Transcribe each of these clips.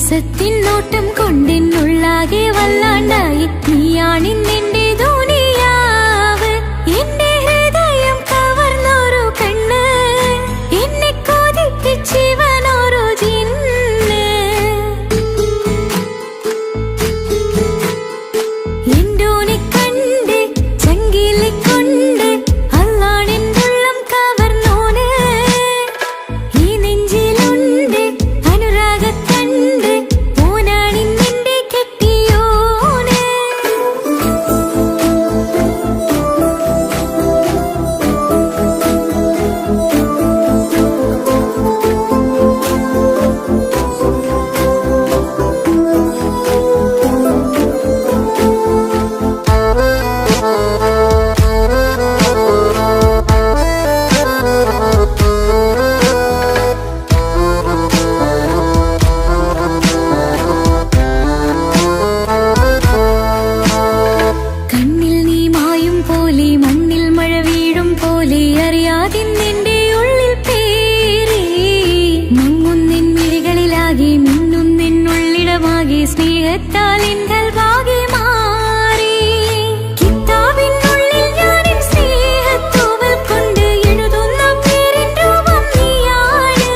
നേസത്തിൻ നോട്ടം കൊണ്ടെന്നുള്ളാകെ വല്ലാണ്ടായി നീയാണിന്നെന്റെ ദുനിയാവ് എന്റെ ഹൃദയം കവർന്നൊരു കണ്ണ് എന്നെ കൊതിപ്പിച്ചിവനൊരു ജിന്ന് എന്തോനെ കണ്ട് ചങ്കിലെ കൊണ്ട് അല്ലാണെന്തുള്ളം കവർന്നോന് ഈ നെഞ്ചിലുണ്ട് അനുരാഗത്തണ്ട് ഓനാണിന്നെന്റെ കെട്ടിയോന് കണ്ണിൽ നീ മായും പോലെ മണ്ണിൽ മഴ വീഴും പോലെ അറിയാതിന്നെന്റെ ഉള്ളിൽ പേര് മങ്ങുന്നിൻ മിഴികളിലാകെ മിന്നുന്നിനുള്ളിടമാകെ സ്നേഹത്താൽ എന്തൽ ഭാഗ്യ മാറി കിതാബിനുള്ളിൽ ഞാനിൻ സ്നേഹത്തൂവൽ കൊണ്ട് എഴുതുന്ന പേരിൻ രൂപം നീയാണ്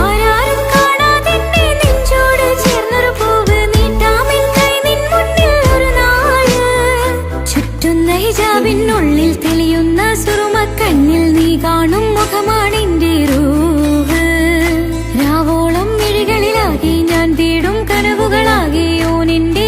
ആരാരും കാണാതെന്നെ നെഞ്ചോട് ചേർന്നൊരു പൂവ് നീട്ടാമെൻ കൈ നിൻ മുന്നിൽ ഒരു നാള് ചുറ്റുന്ന ഹിജാബിനുള്ളിൽ തെളിയുന്ന സുറുമ കണ്ണിൽ നീ കാണും മുഖമാണെന്റെ റൂഹ് രാവോളം മിഴികളിലാകെ ഞാൻ തേടും കനവുകളാകെ ഓനെന്റെ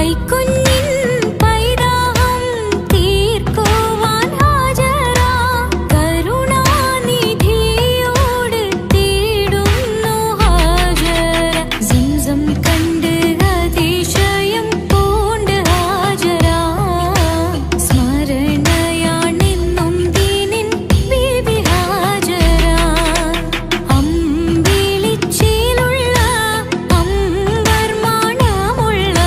കൈക്കുഞ്ഞിൻ പൈതാഹം തീർക്കുവാൻ ഹാജറ കരുണാനിധിയോട് തേടുന്നു ഹാജറ സംസം കണ്ട് അതിശയം പൂണ്ട് ഹാജറ സ്മരണയാണെന്നും ദീനിൻ ബീബി ഹാജറ അമ്പിളിച്ചേലുള്ള അമ്പർ മണമുള്ള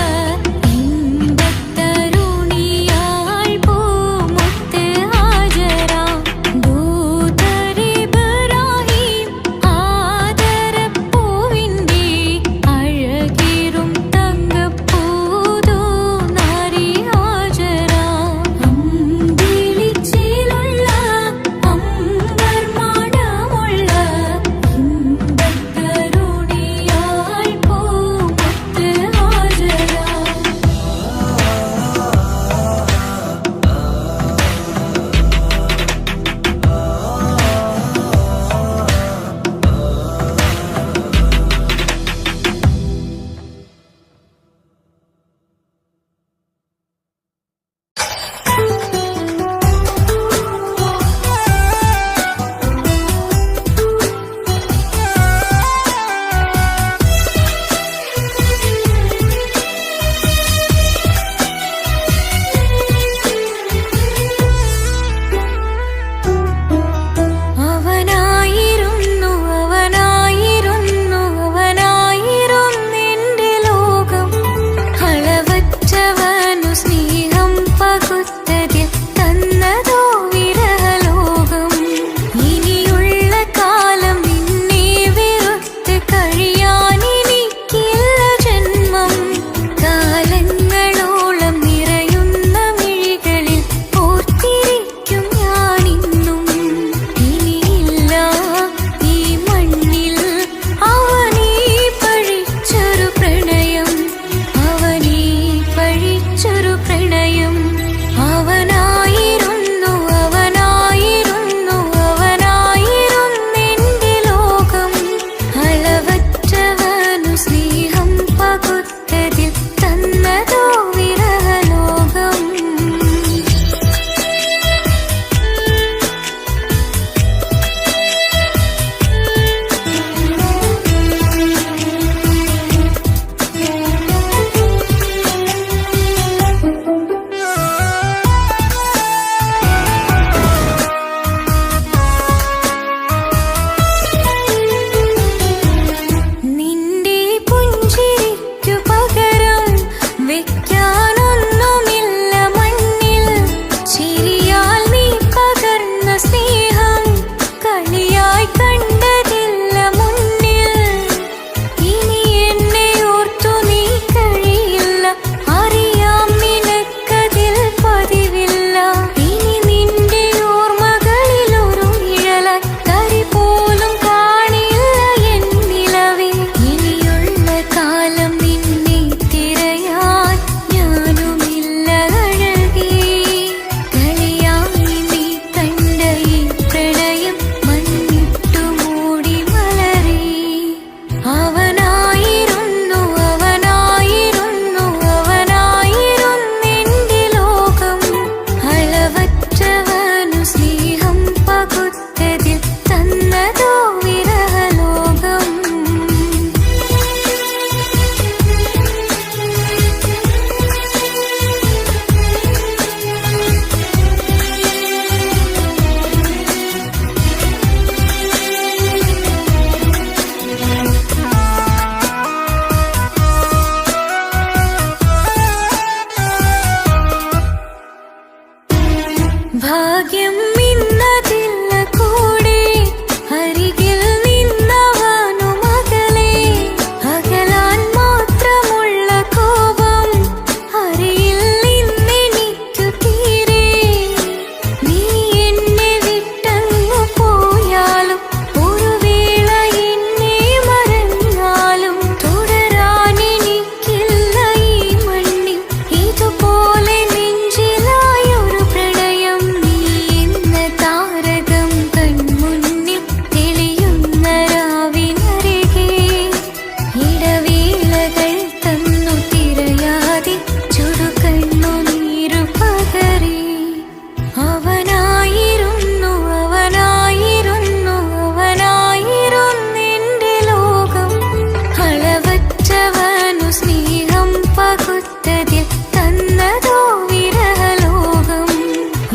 പകുത്തതിൽ തന്നതോ വിരഹലോകം.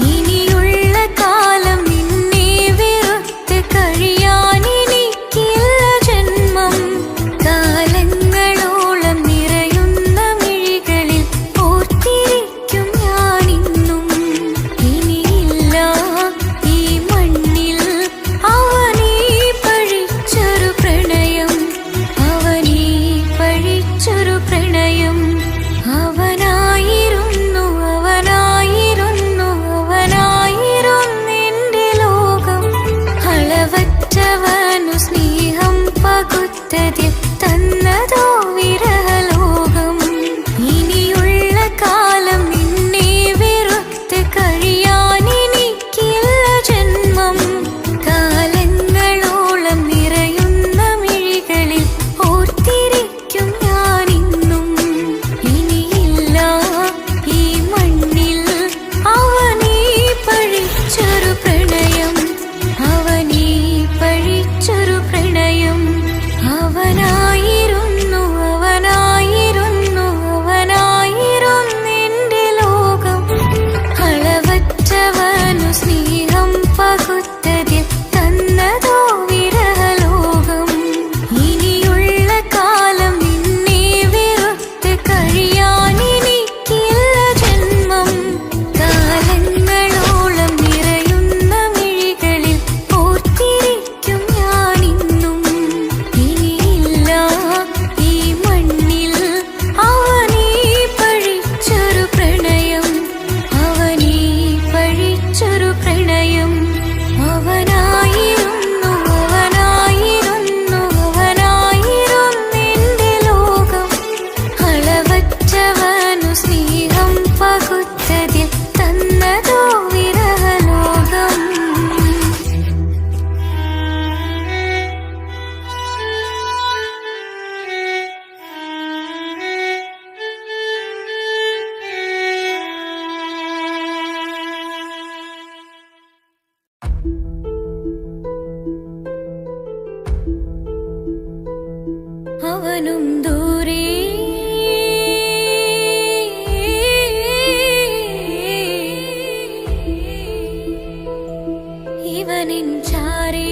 ഇനിയുള്ള കാലം നിന്നെ വെറുത്ത് കഴിയാനെനിക്കില്ല ജന്മം. കാലങ്ങളോളം നിറയുന്ന മിഴികളിൽ ഓർത്തിരിക്കും ഞാനിന്നും. ഇനിയില്ല ഈ മണ്ണിൽ അവനീ പഴിച്ചൊരു പ്രണയം, അവനീ പഴിച്ചൊരു പ്രണയം. അവനായിരുന്നു അവനായിരുന്നു അവനായിരുന്നെന്റെ ലോകം. അളവറ്റവനു സ്നേഹം പകുത്തതിൽ തന്നതോ വിരഹലോകം. ഇനിയുള്ള കാലം നിന്നെ വെറുത്ത് കഴിയാനെനിക്കില്ല ജന്മം. കാലങ്ങളോളം നിറയുന്ന മിഴികളിൽ ഓർത്തിരിക്കും ഞാനിന്നും. ഇനിയില്ല ഈ മണ്ണിൽ അവനീ പഴിച്ചൊരു പ്രണയം, അവനീ പഴിച്ചൊരു പ്രണയം. അവനായിരുന്നു അവനായിരുന്നു അവനായിരുന്നെന്റെ ലോകം. അളവറ്റവനു സ്നേഹം പകുത്തതിൽ തന്നതോ വിരഹലോകം. ഇനിയുള്ള കാലം നിന്നെ വെറുത്ത് കഴിയാനെനിക്കില്ല ജന്മം. കാലങ്ങളോളം നിറയുന്ന മിഴികളിൽ ഓർത്തിരിക്കും ഞാനിന്നും. ഇനിയില്ല ഈ മണ്ണിൽ അവനീ പഴിച്ചൊരു പ്രണയം, അവനീ പഴിച്ചൊരു പ്രണയം. അവനായിരുന്നു അവനായിരുന്നു അവനായിരുന്നെന്റെ ലോകം. അളവറ്റവനു സ്നേഹം പകുത്തതിൽ തന്നതോ വിരഹലോകം. അവനും ദൂരെ ഇവനിൻ ചാരേ.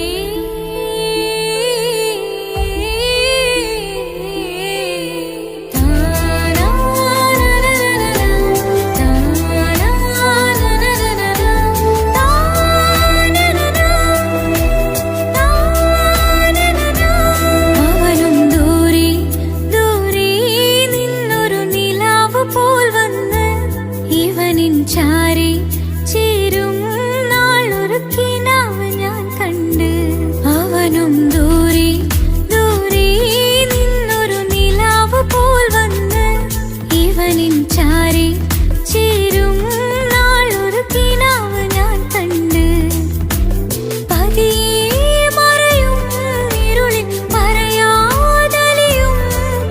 അവനും ദൂരെ ദൂരെ നിന്നൊരു നിലാവ് പോൽ വന്ന് ഇവനിൻ ചാരേ ചേരും നാളൊരു കിനാവ് ഞാൻ കണ്ട്. അവനും ദൂരെ ദൂരെ നിന്നൊരു നിലാവ് പോൽ വന്ന് ഇവനിൻ ചാരേ ചേരും നാളൊരു കിനാവ് ഞാൻ കണ്ട്. പതിയെ മറയും ഇരുളിൽ പറയാതലിയും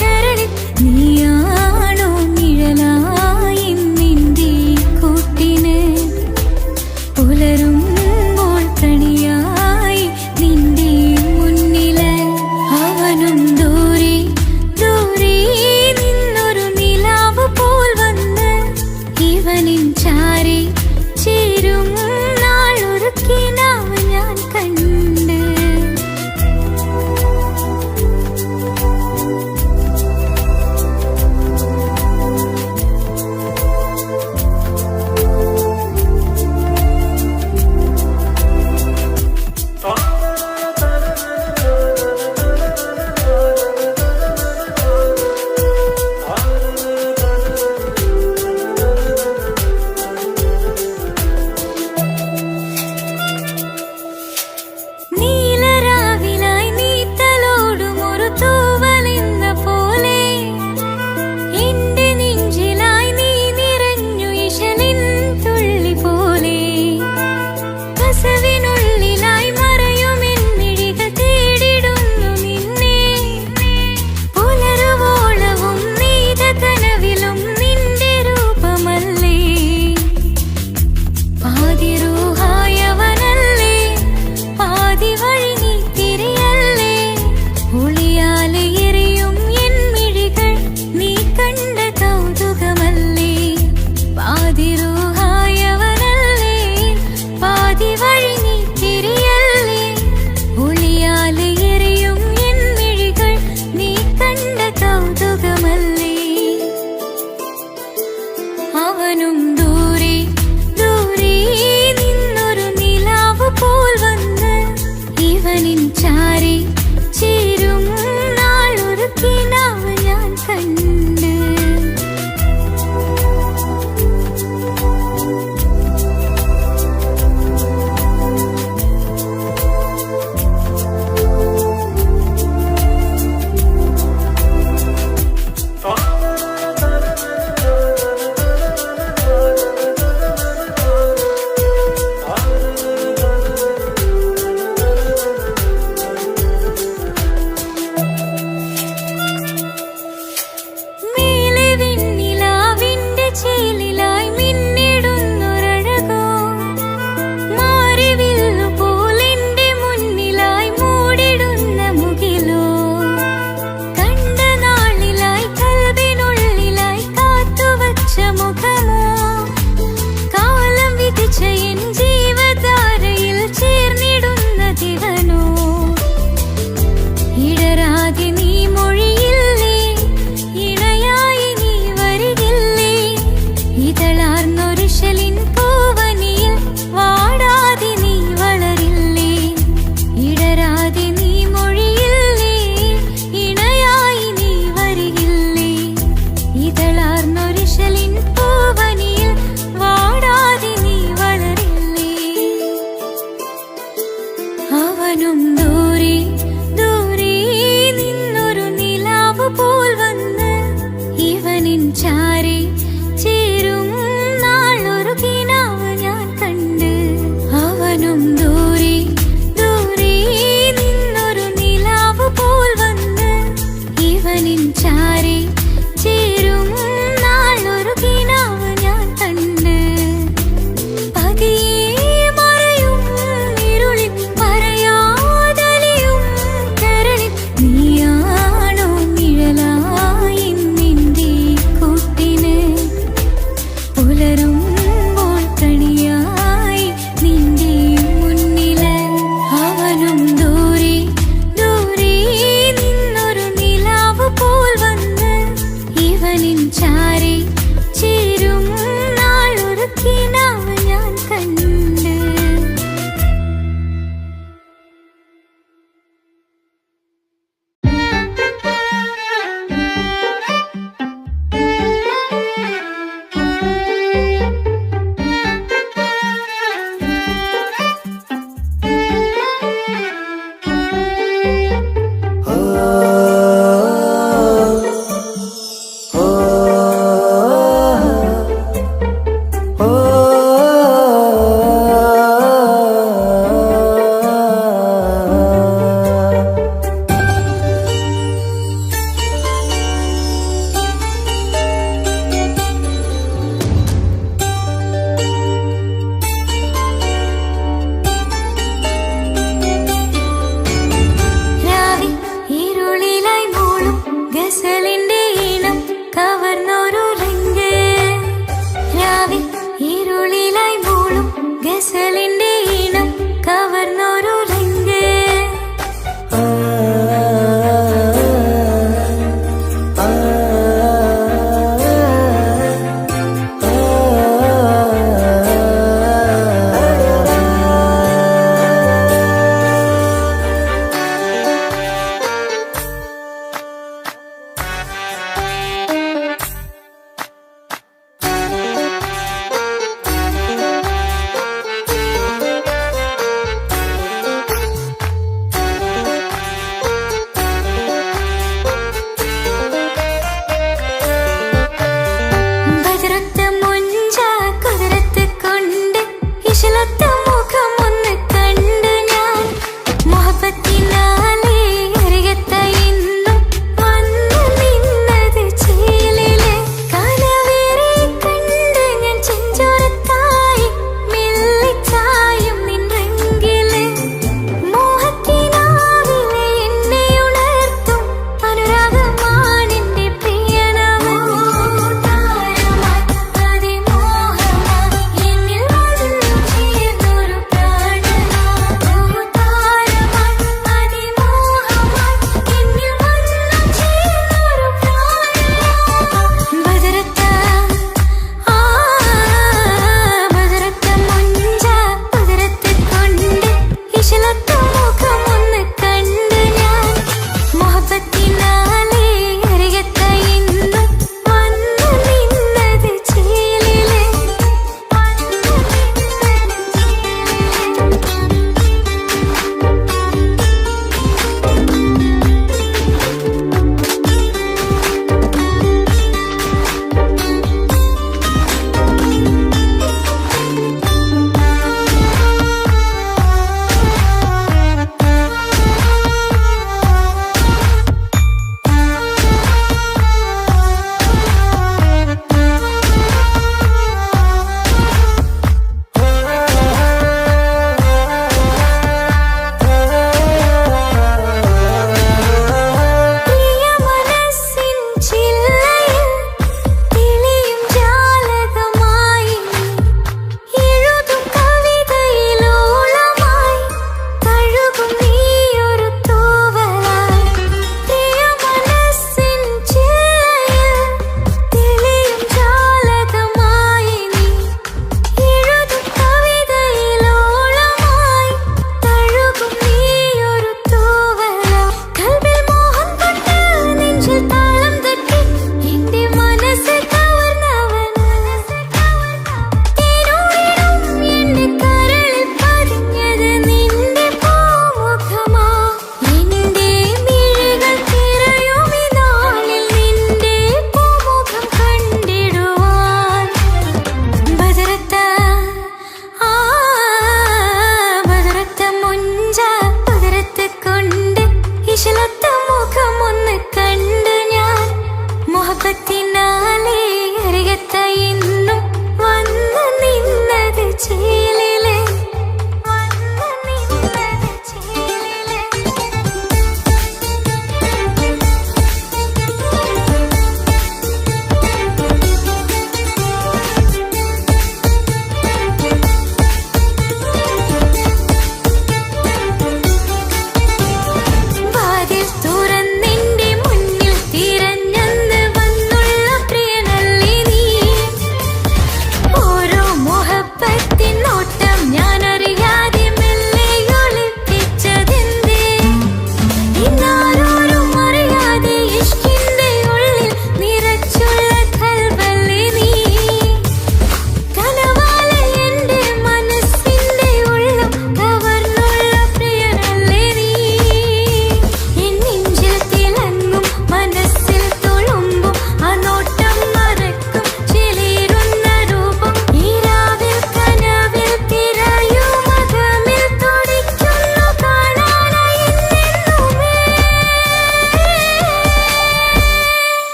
കരളിൽ നീയാണോ നിഴലായി നിന്റെ കൂട്ടിന്. അവനും ദൂരെ ദൂരെ നിന്നൊരു നിലാവ് പോൽ വന്ന് ഇവനിൻ ചാരി ചേരും നാളൊരു കിനാവ് ഞാൻ കണ്ട്.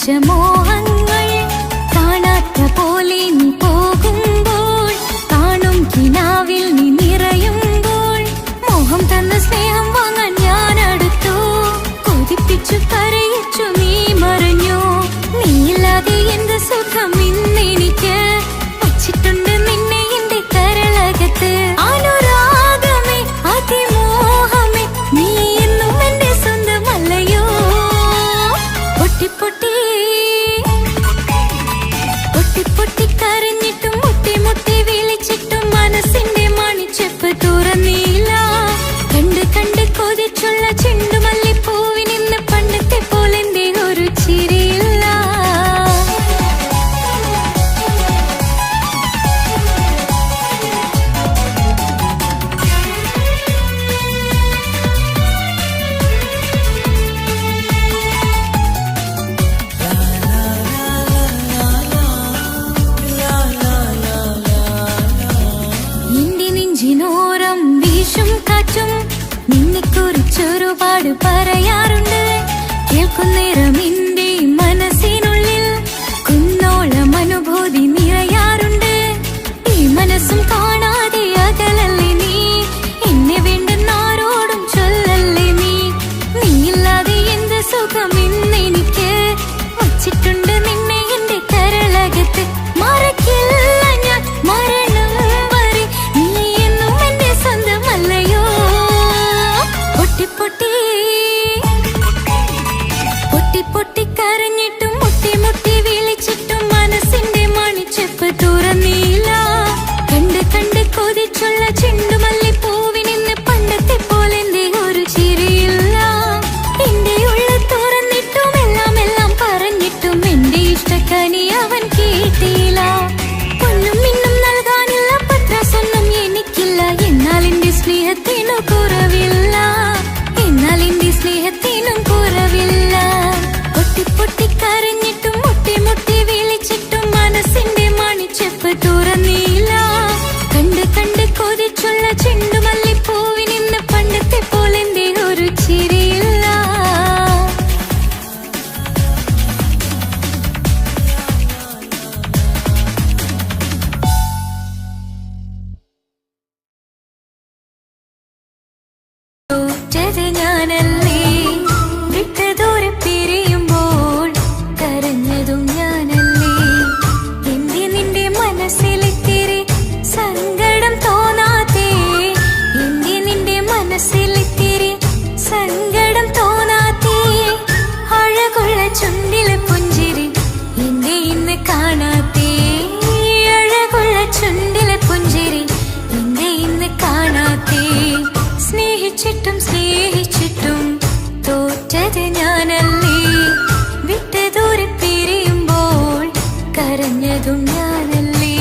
വെച്ച മോഹങ്ങൾ കാണാത്ത പോലെ നീ പോകുമ്പോൾ, കാണും കിനാവിൽ നീ നിറയുമ്പോൾ, മോഹം തന്ന സ്നേഹം വാങ്ങാൻ ഞാൻ അടുത്തു. കൊതിപ്പിച്ചു കരയിച്ചു നീ മറഞ്ഞു. നീയില്ലാതെ എന്ത് സുഖം ഇന്നെനിക്ക്, വച്ചിട്ടുണ്ട് നിന്നെ എന്റെ കരളകത്ത്. അനുരാഗമേ അതിമോഹമേ നീ എന്നും എന്റെ സ്വന്തമല്ലയോ. പൊട്ടി പൊട്ടി പൊട്ടി പൊട്ടി കരഞ്ഞിട്ടും മുട്ടി മുട്ടി വിളിച്ചിട്ടും മനസ്സിന്റെ മണിച്ചെപ്പ് തുറന്നില്ല. കണ്ട് കണ്ട് കൊതിച്ചുള്ള ചെണ്ടുമല്ലിപ്പൂവിനിന്ന് പണ്ടത്തെ പോലെന്റെ ഒരു ചിരിയില്ല. എന്റെ നെഞ്ചിനോരം വീശും കാറ്റും നിന്നെക്കുറിച്ചൊരുപാട് പറയാറുണ്ട്. കേൾക്കുന്നേരം എന്റെ മനസ്സിനുള്ളിൽ കുന്നോളം അനുഭൂതി നിറയാറുണ്ട്. ഈ മനസ്സും കാണാതെ അകലല്ലേ നീ, എന്നെ വേണ്ടെന്നാരോടും ചൊല്ലല്ലേ നീ. നീയില്ലാതെ എന്ത് സുഖം ഇന്നെനിക്ക്, വച്ചിട്ടുണ്ട് നിന്നെ എന്റെ കരളകത്ത്. മറക്കില്ല ഞാൻ മരണം വരെ നീ എന്നും എന്റെ സ്വന്തമല്ലയോ. പൊട്ടി പൊട്ടി പൊട്ടി പൊട്ടി കരഞ്ഞിട്ടും മുട്ടി മുട്ടി വിളിച്ചിട്ടും മനസ്സിന്റെ മണിച്ചെപ്പ് തുറന്നില്ല. കണ്ട് കണ്ട് കൊതിച്ചുള്ള ചെണ്ടുമല്ലിപ്പൂവിനിന്ന് പണ്ടത്തെ പോലെന്റെ ഒരു ചിരിയില്ല. എന്റെ ഉള്ളിൽ തുറന്നിട്ടും എല്ലാം എല്ലാം പറഞ്ഞിട്ടും എന്റെ ഇഷ്ടക്കനി അവൻ കേട്ടില്ല. പൊന്നും മിന്നും നൽകാനുള്ള പത്രാസൊന്നും എനിക്കില്ല. എന്നാൽ എന്റെ സ്നേഹത്തിനു കുറവില്ല, എന്നാൽ എന്റെ സ്നേഹത്തിനും കുറവില്ല. പൊട്ടി പൊട്ടി കരഞ്ഞിട്ടും മുട്ടി മുട്ടി വിളിച്ചിട്ടും മനസ്സിന്റെ മണിച്ചെപ്പ് തുറന്നില്ല. കണ്ട് കണ്ട് കൊതിച്ചുള്ള ചെണ്ടുമല്ലിപ്പൂവിനിന്ന് പണ്ടത്തെ പോലെന്റെ ഒരു ചിരിയില്ല. തോറ്റത് ഞാനല്ലേ, വിട്ട ദൂരെ പിരിയുമ്പോൾ കരഞ്ഞതും ഞാനല്ലേ. എന്റെ നിന്റെ മനസ്സിലിത്തിരി സങ്കടം തോന്നാത്തേ, എന്റെ നിന്റെ മനസ്സിലിത്തിരി സങ്കടം തോന്നാത്തേ. അഴകുള്ള ചുണ്ടിലെ പുഞ്ചിരി എന്റെ ഇന്ന് കാണാത്തേ, അഴകുള്ള ചുണ്ടിലെ പുഞ്ചിരി എന്റെ ഇന്ന് കാണാത്തേ. സ്നേഹിച്ചിട്ടും സ്നേഹിച്ചിട്ടും തോറ്റത് ഞാനല്ലേ, വിട്ട ദൂരെ പിരിയുമ്പോൾ കരഞ്ഞതും ഞാനല്ലേ.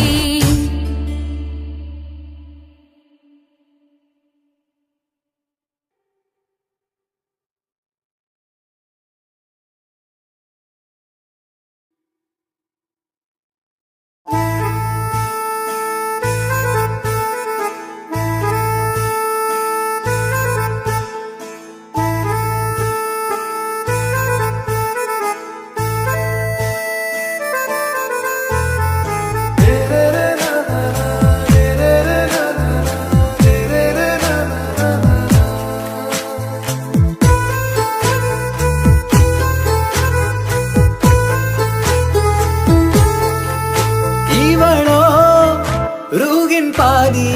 பாதி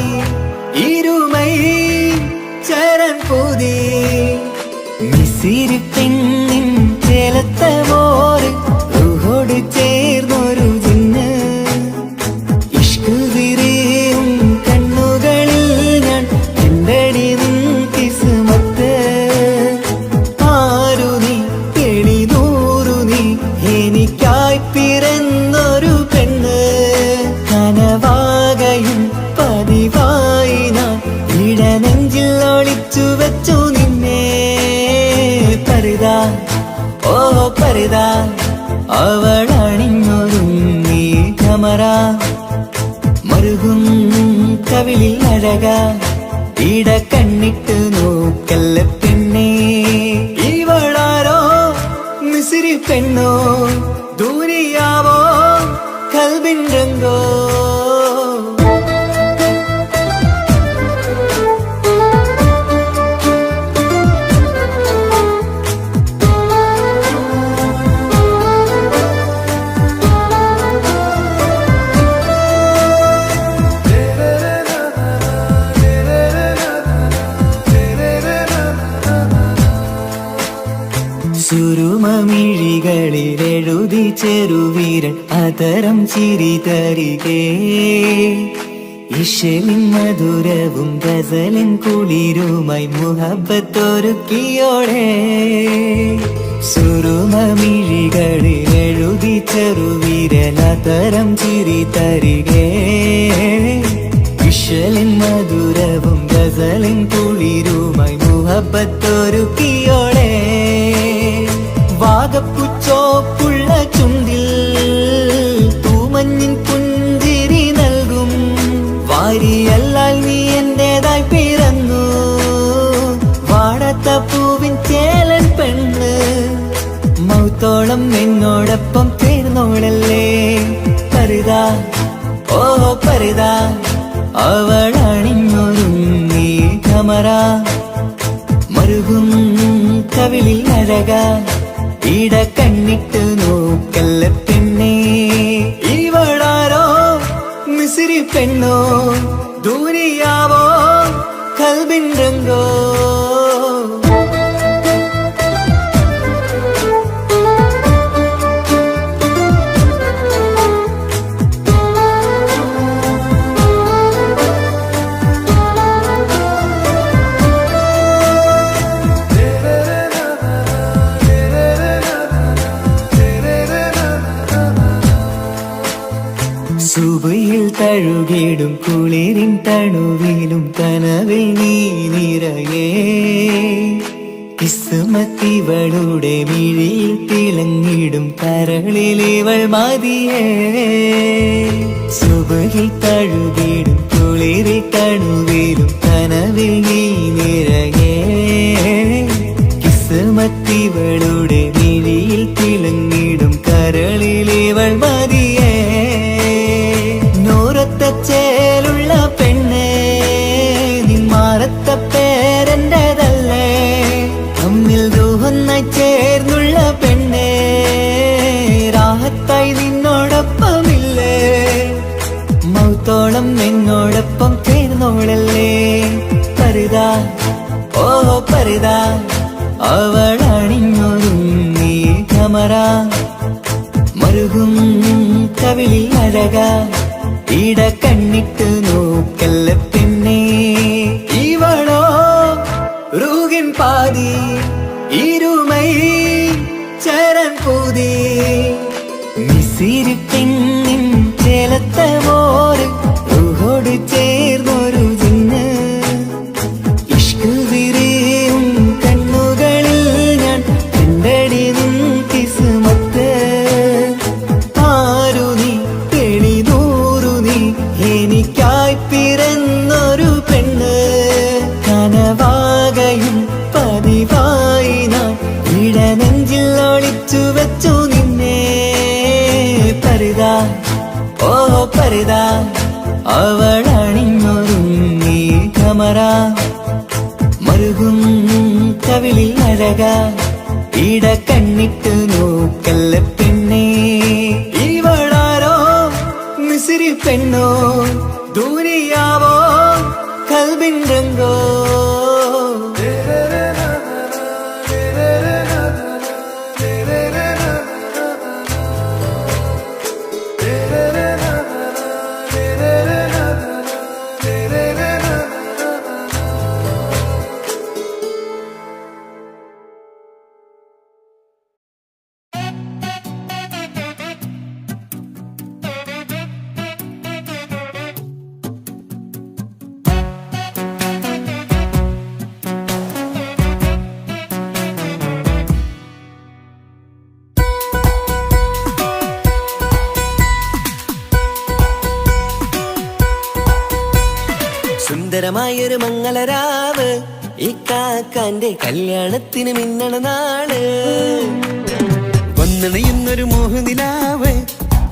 இருமை சரண் போதே மிசிறு பெண்ணின் ചേലത്തമോര് റൂഹോട് ചേർന്നൊരു ജിന്ന് ഇഷ്ക് വിരിയും കണ്ണുകളിൽ ഞാൻ കണ്ടടി നിൻ കിസ്മത്ത് ആരു നീ എളിനൂറു നീ എനിക്കായി പിറന്നൊരു പെണ്ണ് കനവാകയും പതിവായി ഞാൻ ഇടനെഞ്ചിൽ ഒളിച്ചു വെച്ചു നിന്നെ പരിതാ ഓ പരിതാ അവളണിഞ്ഞൊരുങ്ങി കമറ മറുകും കവിളിൽ അഴക ഇട കണ്ണിട്ട് നോക്കല്ല പെണ്ണേ ഇവളാരോ മിസിരി പെണ്ണോ സുറുമമിഴികളിൽ എഴുതി ചെറുവീരൻ അതരം ചിരി തരികേ ഇശലിൻ മധുരവും ഗസലിൻ കുളിരുമായി മുഹബത്തൊരുക്കിയോടെ സുറുമമിഴികളിൽ എഴുതി ചെറുവീരൻ അതരം ചിരി തരികേ ഇശലിൻ മധുരവും ഗസലിൻ കുളിരുമായി മുഹബത്തൊരുക്കിയോടെ വാഗപ്പുച്ചോപ്പുള്ള ചുണ്ടിൽ തൂമഞ്ഞിൻ പുഞ്ചിരി നൽകും വാരിയല്ലാൽ നീ എന്റേതായി പിറന്നു വാടത്ത പൂവിൻ ചേലൻ പെണ്ണ് മൗത്തോളം എന്നോടൊപ്പം തീർന്നോളല്ലേ പരിതാ ഓ പരിതാ അവളണിഞ്ഞൊരുങ്ങി കമറ മറുകും കവിളിൽ അഴക ഇട കണ്ണിട്ട് നോക്കല്ല പെണ്ണേ ഇവളാരോ മിസിരി പെണ്ണോ ദൂരിയാവോ കൽബിൻ രംഗോ സുബയിൽ തഴുകിടും കുളിരിൻ തണുവിലും കനവിൽ നീ നിറയേ കിസ്മത്തിവളുടെ മിഴിയിൽ തിളങ്ങിടും കരളിലിവൾ മതിയേ സുബയിൽ തഴുകിടും കുളിരിൽ തണുവിലും കനവിൽ നീ നിറയേ കിസ്മത്തിവളുടെ മിഴിയിൽ തിളങ്ങിടും കരളിലിവൾ മതിയേ ചേലുള്ള പെണ്ണേ നിന്മാറത്ത പേരെന്റേതല്ലേ തമ്മിൽ റൂഹൊന്നായി ചേർന്നുള്ള പെണ്ണേ രാഹത്തായി നിന്നോടൊപ്പമില്ലേ മൗത്തോളം എന്നോടൊപ്പം ചേർന്നോളല്ലേ പരിതാ ഓ പരിതാ അവളണിഞ്ഞൊരുങ്ങി കമറ മറുകും കവിളിൽ അഴക ഇട കണ്ണിട്ട് നോക്കല്ല പെണ്ണേ ഇവളോ റൂഹിൻ പാതി ഇരുമൈ ചരൻ പൂതി മിസിരി പെണ്ണിൻ ചേലത്തെ മോര് റൂഹോട് ചേർന്നൊരു ജിന്ന് ഇഷ്ക് വിരിയും കണ്ണുകളിൽ ഞാൻ കണ്ടടി നിൻ കിസ്മത്ത് ആരു നീ എനിക്കായി പിറന്നൊരു പെണ്ണ് കനവാകയും പതിവായി ഞാൻ ഇടനെഞ്ചിൽ ഒളിച്ചു വെച്ചു നിന്നെ പരിതാ ഓ പരിതാ അവളണിഞ്ഞൊരുങ്ങി കമറ മറുകും കവിളിൽ അഴക ഇട കണ്ണിട്ട് നോക്കല്ല പെണ്ണേ ഇവളാരോ മിസിരി പെണ്ണോ ദൂരിയാവോ കൽബിൻ രംഗോ സുന്ദരമായൊരു മംഗളരാവ് ഈ കാക്കാന്റെ കല്യാണത്തിന് മിന്നണ നാള് വന്നണയുന്നൊരു മോഹനിലാവ്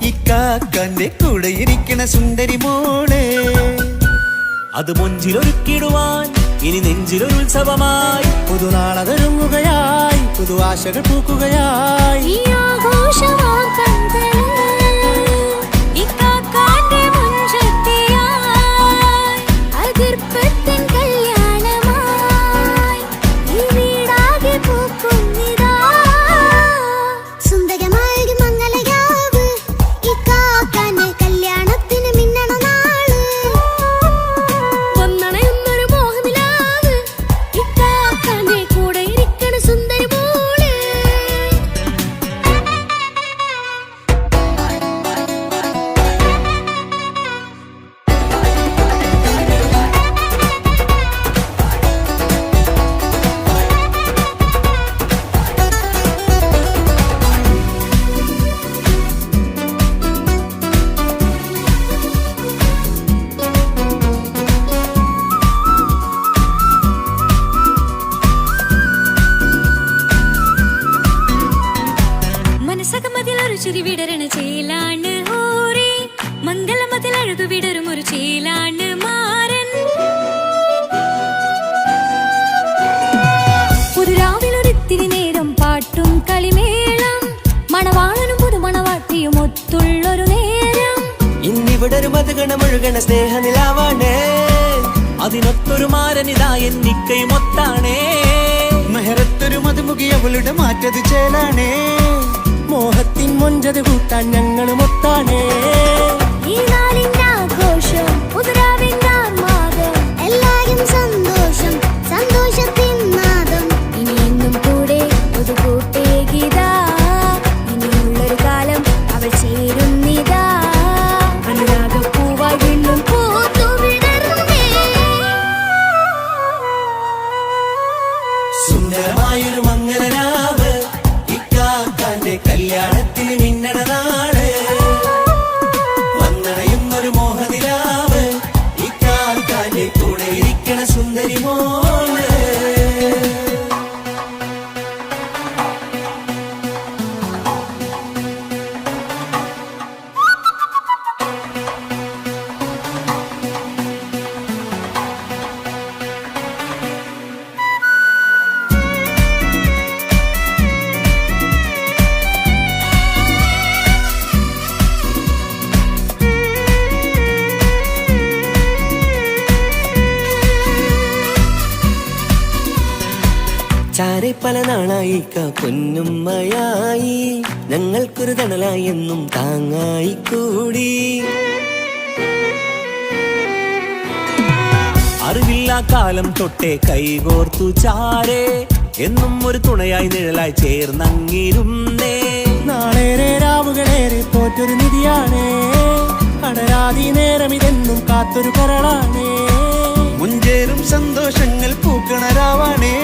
ഈ കാക്കാന്റെ കൂടെ ഇരിക്കണ സുന്ദരി മോള് അത് മൊഞ്ചിലൊരുക്കിടുവാൻ ഇനി നെഞ്ചിലൊരു ഉത്സവമായി പുതുനാളതൊരുങ്ങുകയായി പുതു ആശകൾ പൂക്കുകയായി ഒഴുകണ സ്നേഹനിലാവാണ്. അതിനൊത്തൊരു മാരനിതാ എന്നിക്കയുമൊത്താണേ. മെഹറത്തൊരു മധുമുഖി അവളുടെ മാറ്റത് ചേലാണേ. മോഹത്തിൻ മൊഞ്ചത് കൂട്ടാൻ ഞങ്ങളും ഒത്താണേ. ഈ നാളിന്റെ ആഘോഷം ഉദരാവിന്റെ ആർമാദം എല്ലാരും സന്തോഷം സന്തോഷത്തിൻ നാദം ഇനി എന്നും കൂടെ ഒരു കൂട്ടേ ഗീതാ ഇനിയുള്ളൊരു കാലം അവൾ ചേരുന്നിതാ അനുരാഗപ്പൂവായി വീണ്ടും പൂത്തു വിടർന്നേ. സുന്ദരമായൊരു മംഗലരാവ് ഇക്കാക്കാന്റെ കല്യാണത്തിന് മിന്നണ നാട്. വന്നണയുന്നൊരു മോഹനിലാവ് ഇക്കാക്കാന്റെ കൂടെ ഇരിക്കണ സുന്ദരി മോള്. ചാരെ പല നാളായി പൊന്നുമ്മയായി ഞങ്ങൾക്കൊരു തണലായി എന്നും താങ്ങായി കൂടി. അറിവില്ലാ കാലം തൊട്ടേ കൈകോർത്തു ചാരേ എന്നും ഒരു തുണയായി നിഴലായി ചേർന്നങ്ങിരുന്നേ. നാളേറെ രാവുകളേറെ പോറ്റൊരു നിധിയാണേ. അടരാതി നേരം ഇതെന്നും കാത്തൊരു കരളാണേ. മുഞ്ചേറും സന്തോഷങ്ങൾ പൂക്കണരാവാണേ.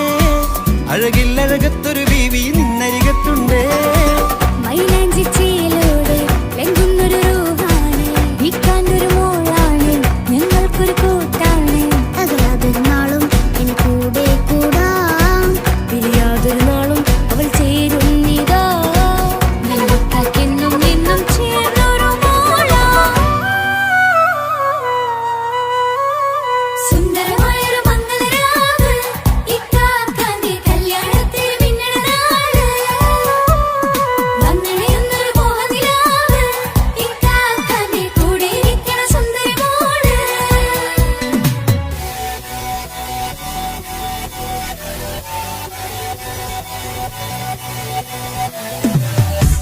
അഴകില്ലഴകത്തൊരു ബീവി നിന്നരികത്തുണ്ടേ. മൈലാഞ്ചി ചേലോടെ ലംഘുന്നൊരു രൂഹാണ് ഇക്കാണ്ടൊരു മോളാണ് ഞങ്ങൾക്കൊരു കൂട്ടാണ് അകലാതൊരു നാളും ഇനി കൂടെ കൂടാം പിരിയാതൊരു നാളും അവൾ ചേരുന്നിതാ ഞങ്ങൾക്കെന്നും എന്നും ചേർന്നൊരു മോളാ. സുന്ദരമായൊരു മംഗലരാവ് ഇക്കാക്കാന്റെ കല്യാണത്തിന് മിന്നണ നാട്. വന്നണയുന്നൊരു മോഹനിലാവ് ഇക്കാക്കാന്റെ കൂടെ ഇരിക്കണ സുന്ദരി മോള്.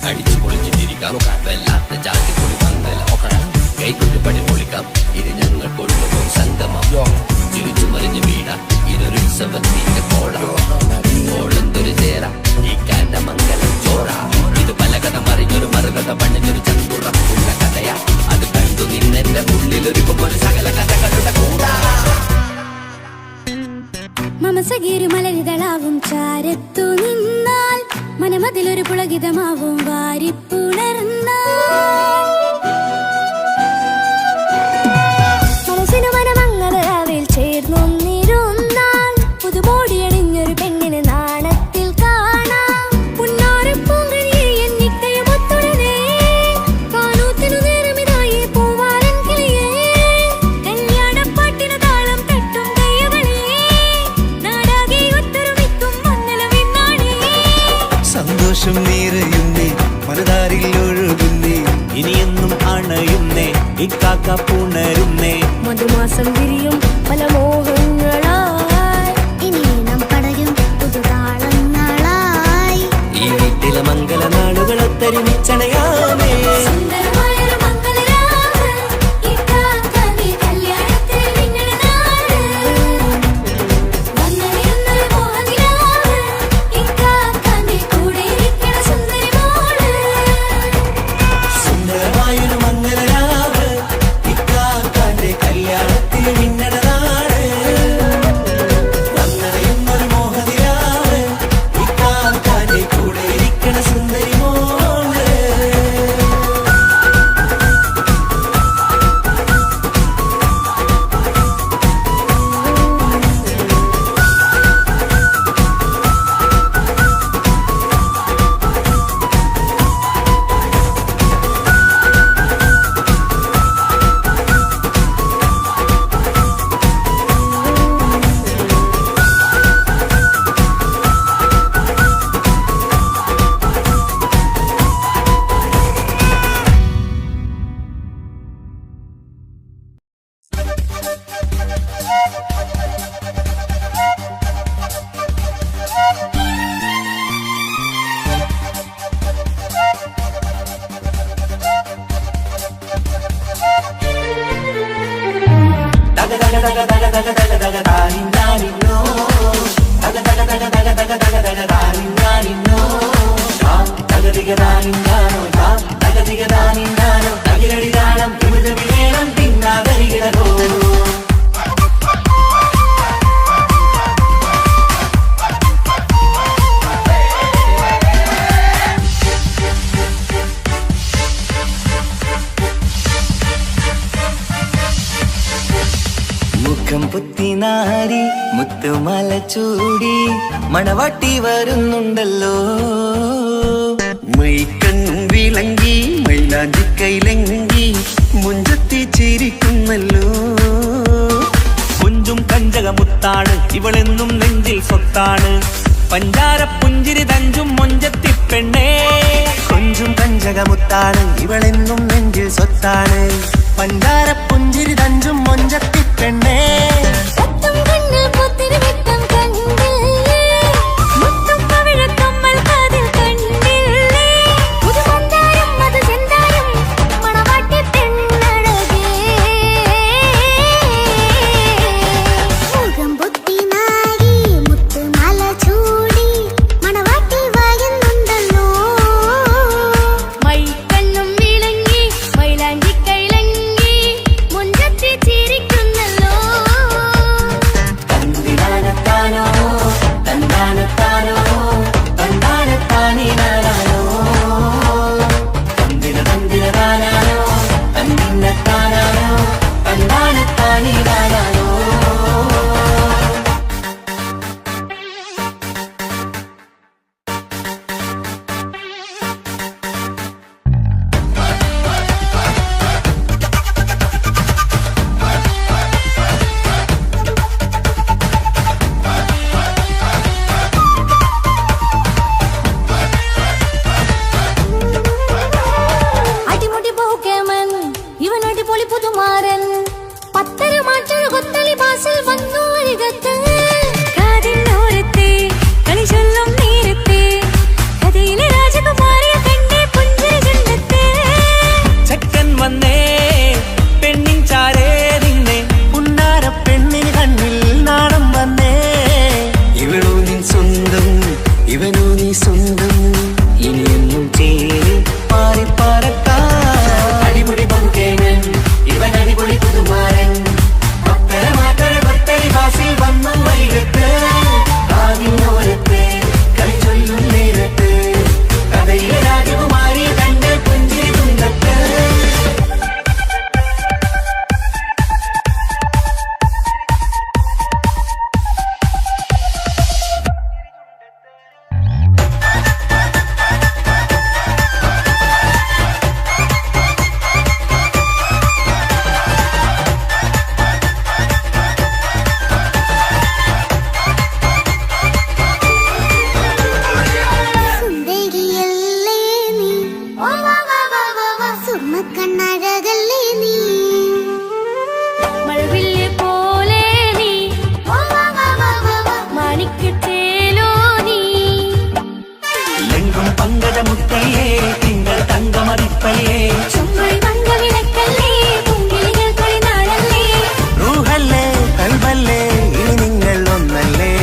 അടിച്ചു പൊളിച്ചിട്ടിരിക്കാം വല്ലാത്ത ജാതി പൊളി മംഗല ഒക്കണം കൈകൊണ്ട് പണി പൊളിക്കാം ഇത് ഞങ്ങൾ കൊണ്ടുപോകും സംഗമം ചിരിച്ചു മറിഞ്ഞ് വീണ ഇതൊരു ഉത്സവത്തിന്റെ കോളന്തൊരു ചേര ഈ കാറ്റ മംഗലം ചോറ ഇത് പല കഥ മറിഞ്ഞൊരു മറുകഥ പണിഞ്ഞൊരു ചന്തുറപ്പുള്ള കഥയാ അത് കണ്ടു നിന്നെന്റെ ഉള്ളിലൊരുക്കുമ്പോൾ സകല കഥകളുടെ കൂടാ. മമസഗീരു മലരിതളാവും ചാരത്തു നിന്നാൽ മനമതിലൊരു പുളകിതമാവും വാരിപ്പുണർന്നാൽ മനസ്സിനു മനമംഗലരാവിൽ ചേർന്നൊന്നിരുന്നാൽ പുതുമോടിയണിഞ്ഞൊരു പെണ്ണിന് നാണത്തിൽ കാണാം പുന്നാരപ്പൂങ്കനിയെ എന്നിക്കയും ഒത്തുടനെ കാനൂത്തിനു നേരമിതായി പൂവാലൻ കിളിയേ കല്യാണപ്പാട്ടിനു താളം തട്ടും കയ്യുകളേ നാടാകെ ഒത്തൊരുമിക്കും മംഗലമെന്നാണേ. സന്തോഷം നിറയുന്നേ മനതാരിൽ ഒഴുകുന്നേ. ഇനിയെന്നും അണയുന്നേ ഇക്കാക്ക പുണരുന്നേ. മധുമാസം വിരിയും പല മോഹങ്ങളായി ഇനി നാം പടരും പുതുതാളങ്ങളായി. ഈ വീട്ടിലെ മംഗല നാളുകളൊത്തരിമിച്ചണയാമേ. സുന്ദരമായൊരു മംഗലരാവ് ഇക്കാക്കാന്റെ കല്യാണത്തിന് മിന്നണ നാട്. വന്നണയുന്നൊരു മോഹനിലാവ് ഇക്കാക്കാന്റെ കൂടെ ഇരിക്കണ സുന്ദരി മോള്. സുന്ദരമായൊരു മംഗലരാവ് ഇക്കാക്കാന്റെ കല്യാണത്തിന് തക തക തക തക തക തക താനിന്നാനിന്നോ തക തക തക തക തക തക തക താനിന്നാനിന്നോ തകതിക താനിന്നാനോ തകതിക താനിന്നാനോ തകിലടി താളം തിമിത വിലേളം തിന്നാതരികിടോ മുഖം പുത്തിനാരി മുത്തുമല ചൂടി മണവാട്ടി വരുന്നുണ്ടല്ലോ മൈക്കണ്ണും വിളങ്ങി മൈലാഞ്ചി കൈലങ്കി മുഞ്ചത്തി ചിരിക്കുന്നല്ലോ കുഞ്ചും കഞ്ചകമുത്താണ് ഇവളെന്നും നെഞ്ചിൽ സ്വത്താണ് പഞ്ചാര പുഞ്ചിരി തഞ്ചും മൊഞ്ചത്തി പെണ്ണേ കൊഞ്ചും കഞ്ചകമുത്താണ് ഇവളെന്നും നെഞ്ചിൽ സ്വത്താണ് പഞ്ചാര പുഞ്ചിരി തഞ്ചും മൊഞ്ചത്തി പെണ്ണേ സത്തം കണ്ണിൽ പൊത്തിരി വെട്ടം കണ്ടില്ലേ മുത്തും പവിഴക്കമ്മൽ കാതിൽ കണ്ടില്ലേ പുതുമന്താരം അത് ചെന്താരം മണവാട്ടി പെണ്ണഴകേ മുഖം പൊത്തി നാരി മുത്തുമാല ചൂടി മണവാട്ടി വായുന്നുണ്ടല്ലോ മൈക്കണ്ണും വിളങ്ങി മൈലാഞ്ചി കൈലങ്കി മുഞ്ചത്തി ചിരിക്കുന്നല്ലോ തന്തിനാനത്താനോ തന്താനത്താനോ തന്താനത്താനിനാനോ തന്തിന തന്തിനാനോ തന്തിന്നത്താനോ തന്താനത്താനിനാനോ അടിമുടി പോക്കേമൻ ഇവൻ അടിപൊളി പുതുമാരൻ പത്തര മാറ്റൊരു കൊത്തളി ബാസിൽ വന്നു അരികത്ത് കാതിനോരത്തെ കളി ചൊല്ലും നേരത്തെ കഥയിലെ രാജകുമാരിയെ കണ്ടേ പുഞ്ചിരി ചുണ്ടത്തെ ചെക്കൻ വന്നേ പെണ്ണിൻ ചാരേ നിന്നെ പുന്നാര പെണ്ണിന് കണ്ണിൽ നാണം വന്നേ ഇവളോ നീ സ്വന്തം ഇവനോ നീ സ്വന്തം ഇനിയൊന്നും ചേരി പാറി പാറക്കാൻ അടിപൊളി പങ്കേനൻ ഇവൻ അടിപൊളി പുതുമാരൻ പത്തര മാറ്റര കൊത്തരി ബാസിൽ വന്നു വൈകത്ത് കാതിനോരത്ത് കളി ചൊല്ലും നേരത്ത് കഥയിലെ രാജകുമാരി തന്റെ പുഞ്ചിരി തുണ്ടത്ത് സുന്ദരിയല്ലേ നീ സുർമ്മക്കണ്ണഴകല്ലേ നീ മഴവില്ല് പോലെ നീ മാണിക്കത്തേലോ നീ എങ്കും പങ്കജമുത്തല്ലേ തിങ്കൾ തങ്കമതിപ്പല്ലേ ചുമ്മഴി മംഗവിളക്കല്ലേ പൂങ്കിളികൾ കൊളിനാളല്ലേ റൂഹല്ലേ കൽബല്ലേ ഇനി നിങ്ങൾ ഒന്നല്ലേ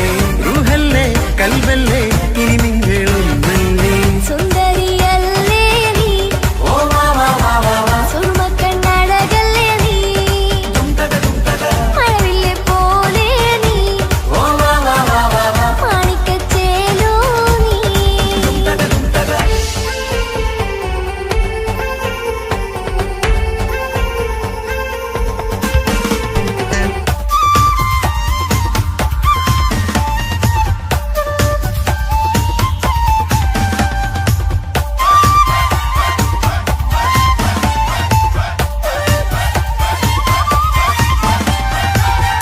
റൂഹല്ലേ കൽബല്ലേ ഇനി നിങ്ങൾ ഒന്നല്ലേ സുന്ദരിയല്ലേ നീ ഓ വാ വാ വാ വാ വാ സുർമ്മക്കണ്ണഴകല്ലേ നീ മഴവില്ല് പോലെ നീ ഓ വാ വാ വാ വാ വാ മാണിക്കത്തേലോ നീ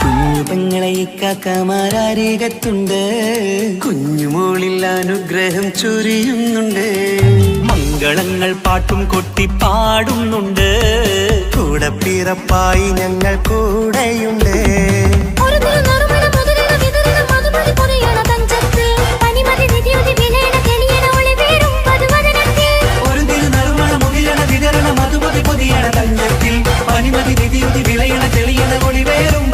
കുഞ്ഞു പെങ്ങളെ ഇക്കാക്കമാരാരികത്തുണ്ട് കുഞ്ഞുമോളിൽ അനുഗ്രഹം ചൊരിയുന്നുണ്ട് മംഗളങ്ങൾ പാട്ടും കൊട്ടി പാടുന്നുണ്ട് കൂടെ പിറപ്പായി ഞങ്ങൾ കൂടെയുണ്ട് ഒരു നറുമണ മുതിരണ വിതരണ മധുമതി പൊറിയണ തഞ്ചത്ത് പനിമതി നിധിയുതി വിലയണ തെളിയണ ഒളിവേറും പതുവദനത്തിൽ ഒരു തിരുനറുമണ മുതിരണ വിതരണ മധുമതി പൊതിയണ തഞ്ചത്തിൽ പനിമതി നിധിയുതി വിളയണ തെളിയണ ഒളിവേറും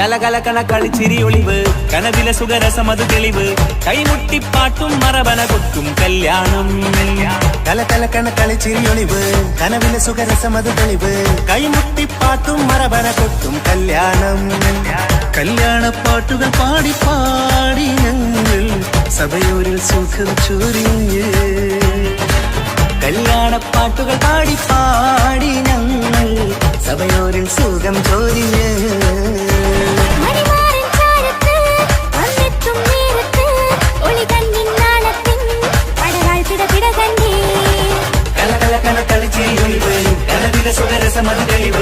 കലകലകണ കളിച്ചിരി ഒളിവ് കനവിലെ സുഖരസമത് തെളിവ് കൈമുട്ടിപ്പാട്ടും മറവന കൊട്ടും കല്യാണം കലകലകണ കളിച്ചിരി ഒളിവ് കനവിലെ സുഖരസമത് തെളിവ് കൈമുട്ടിപ്പാട്ടും മറവന കൊട്ടും കല്യാണം കല്യാണപ്പാട്ടുകൾ പാടി പാടി ഞങ്ങൾ സഭയോരിൽ സുഖം ചൊരിഞ്ഞ് കല്യാണപ്പാട്ടുകൾ പാടി പാടി ഞങ്ങൾ സഭയോരിൽ സുഖം ചൊരിഞ്ഞ് മണിമാരൻ ചാരത്ത് വന്നെത്തും നേരത്ത് ഒളി കണ്ണിൻ നാളത്തിൻ പടകാൽ പിടപിട കണ്ടേ കല കല കല കളിച്ചിരി ഒളിവ് കനവിലെ സുഖരസമത് തെളിവ്